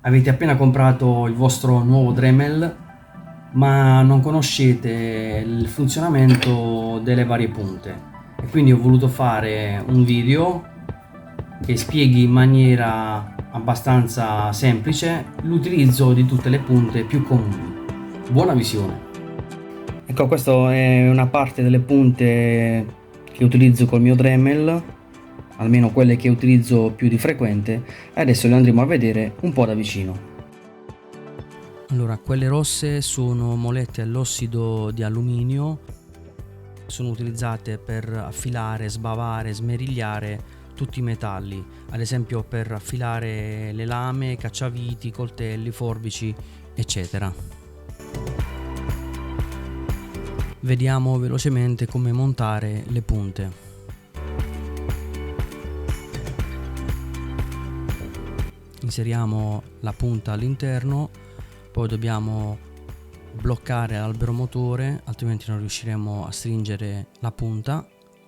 Avete appena comprato il vostro nuovo Dremel, ma non conoscete il funzionamento delle varie punte. E quindi ho voluto fare un video che spieghi in maniera abbastanza semplice l'utilizzo di tutte le punte più comuni. Buona visione! Ecco, questa è una parte delle punte che utilizzo col mio Dremel, almeno quelle che utilizzo più di frequente, e adesso le andremo a vedere un po' da vicino. Allora, quelle rosse sono molette all'ossido di alluminio, sono utilizzate per affilare, sbavare, smerigliare tutti i metalli, ad esempio per affilare le lame, cacciaviti, coltelli, forbici, eccetera. Vediamo velocemente come montare le punte. Inseriamo la punta all'interno, poi dobbiamo bloccare l'albero motore, altrimenti non riusciremo a stringere la punta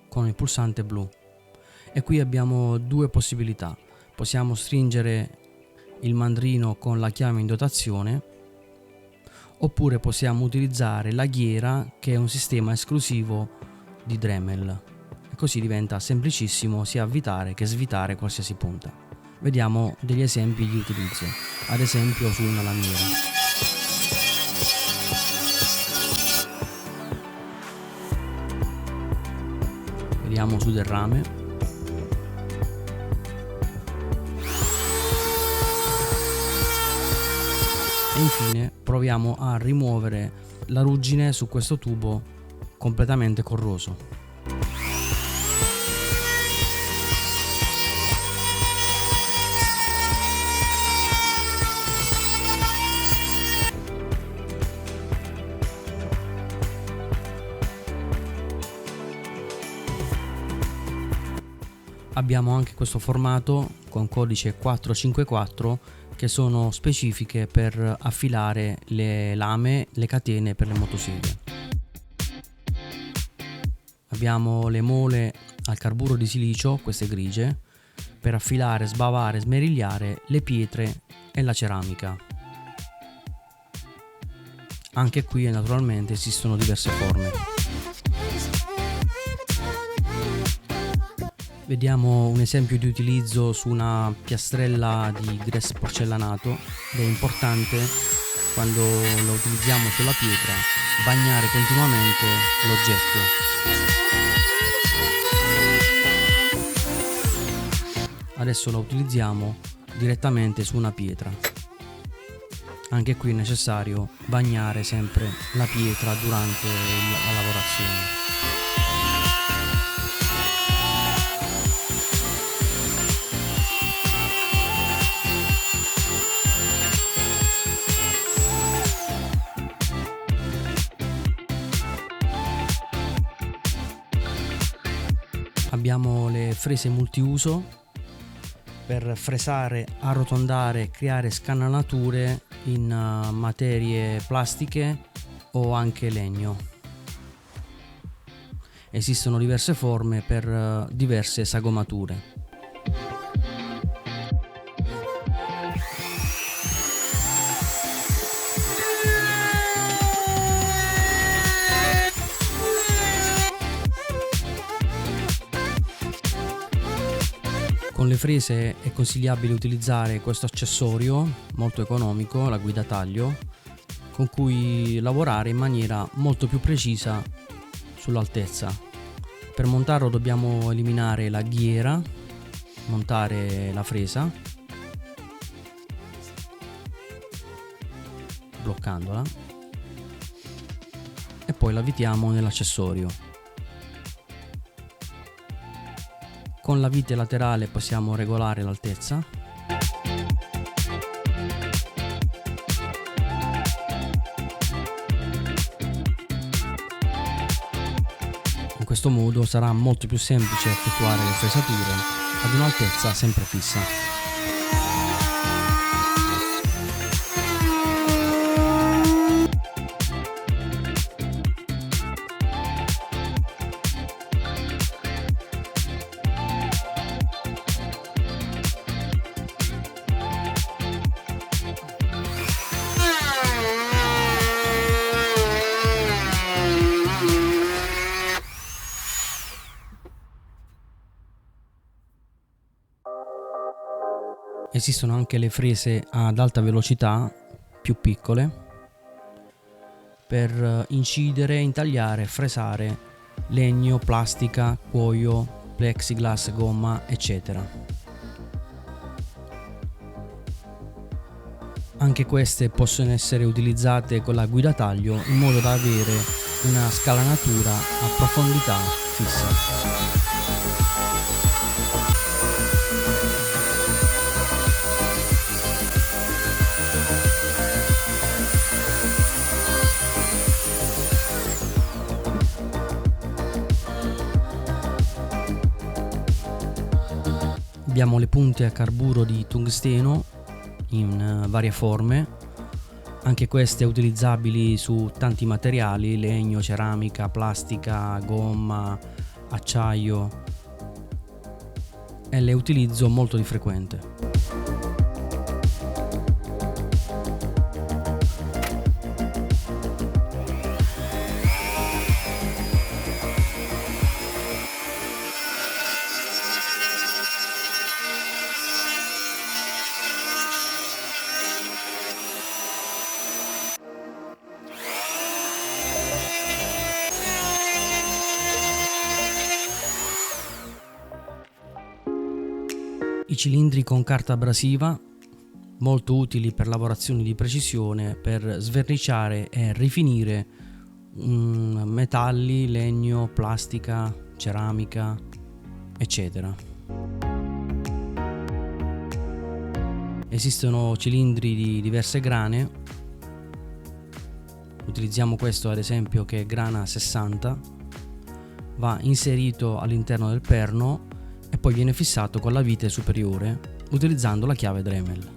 con il pulsante blu. E qui abbiamo due possibilità: possiamo stringere il mandrino con la chiave in dotazione, oppure possiamo utilizzare la ghiera, che è un sistema esclusivo di Dremel, e così diventa semplicissimo sia avvitare che svitare qualsiasi punta. Vediamo degli esempi di utilizzo, ad esempio su una lamiera. Vediamo su del rame. E infine proviamo a rimuovere la ruggine su questo tubo completamente corroso. Abbiamo anche questo formato con codice 454 che sono specifiche per affilare le lame, le catene per le motoseghe. Abbiamo le mole al carburo di silicio, queste grigie, per affilare, sbavare, smerigliare le pietre e la ceramica. Anche qui naturalmente esistono diverse forme. Vediamo un esempio di utilizzo su una piastrella di grès porcellanato, ed è importante, quando lo utilizziamo sulla pietra, bagnare continuamente l'oggetto. Adesso lo utilizziamo direttamente su una pietra. Anche qui è necessario bagnare sempre la pietra durante la lavorazione. Abbiamo le frese multiuso per fresare, arrotondare e creare scanalature in materie plastiche o anche legno. Esistono diverse forme per diverse sagomature. Con le frese è consigliabile utilizzare questo accessorio molto economico, la guida taglio, con cui lavorare in maniera molto più precisa sull'altezza. Per montarlo dobbiamo eliminare la ghiera, montare la fresa, bloccandola, e poi la avvitiamo nell'accessorio. Con la vite laterale possiamo regolare l'altezza. In questo modo sarà molto più semplice effettuare le fresature ad un'altezza sempre fissa. Esistono anche le frese ad alta velocità, più piccole, per incidere, intagliare, fresare legno, plastica, cuoio, plexiglass, gomma, eccetera. Anche queste possono essere utilizzate con la guida taglio in modo da avere una scalanatura a profondità fissa. Abbiamo le punte a carburo di tungsteno in varie forme, anche queste utilizzabili su tanti materiali: legno, ceramica, plastica, gomma, acciaio, e le utilizzo molto di frequente. I cilindri con carta abrasiva, molto utili per lavorazioni di precisione, per sverniciare e rifinire metalli, legno, plastica, ceramica, eccetera. Esistono cilindri di diverse grane. Utilizziamo questo ad esempio, che è grana 60, va inserito all'interno del perno e poi viene fissato con la vite superiore utilizzando la chiave Dremel.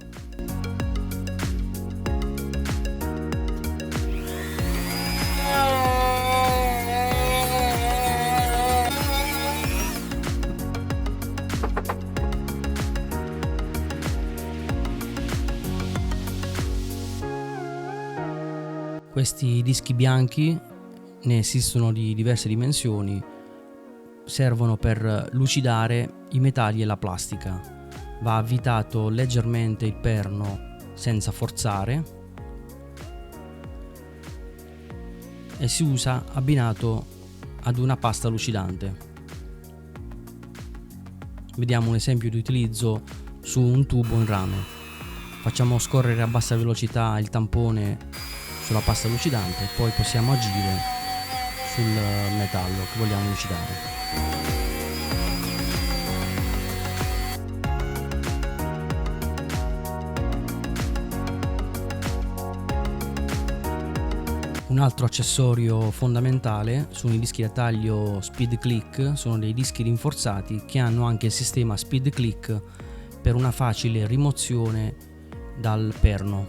Questi dischi bianchi, ne esistono di diverse dimensioni, servono per lucidare i metalli e la plastica. Va avvitato leggermente il perno senza forzare e si usa abbinato ad una pasta lucidante. Vediamo un esempio di utilizzo su un tubo in rame. Facciamo scorrere a bassa velocità il tampone sulla pasta lucidante e poi possiamo agire sul metallo che vogliamo lucidare. Un altro accessorio fondamentale sono i dischi da taglio Speed Click. Sono dei dischi rinforzati che hanno anche il sistema Speed Click per una facile rimozione dal perno,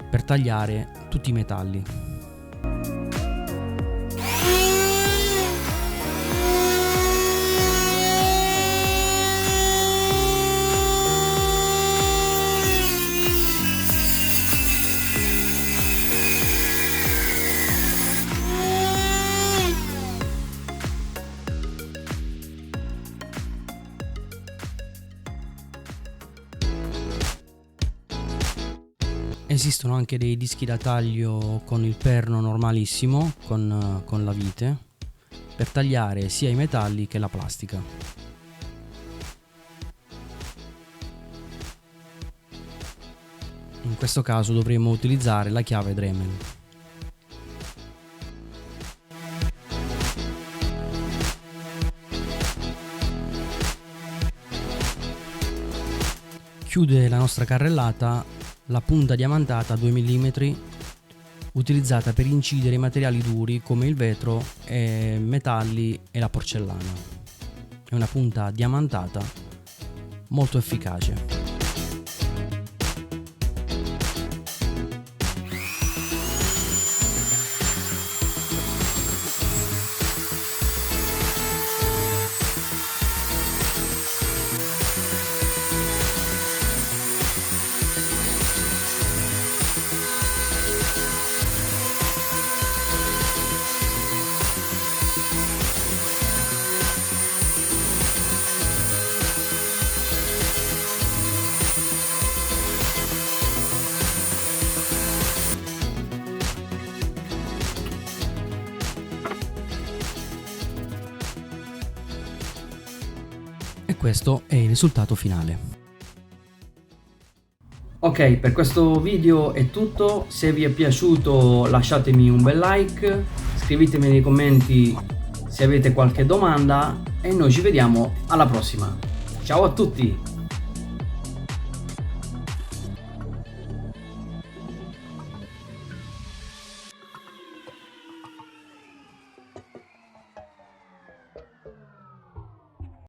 per tagliare tutti i metalli. Esistono anche dei dischi da taglio con il perno normalissimo, con la vite, per tagliare sia i metalli che la plastica. In questo caso dovremo utilizzare la chiave Dremel. Chiude la nostra carrellata la punta diamantata 2 mm utilizzata per incidere i materiali duri come il vetro, e metalli e la porcellana. È una punta diamantata molto efficace. questo è il risultato finale. Ok, per questo video è tutto. Se vi è piaciuto lasciatemi un bel like, scrivetemi nei commenti se avete qualche domanda e noi ci vediamo alla prossima. Ciao a tutti!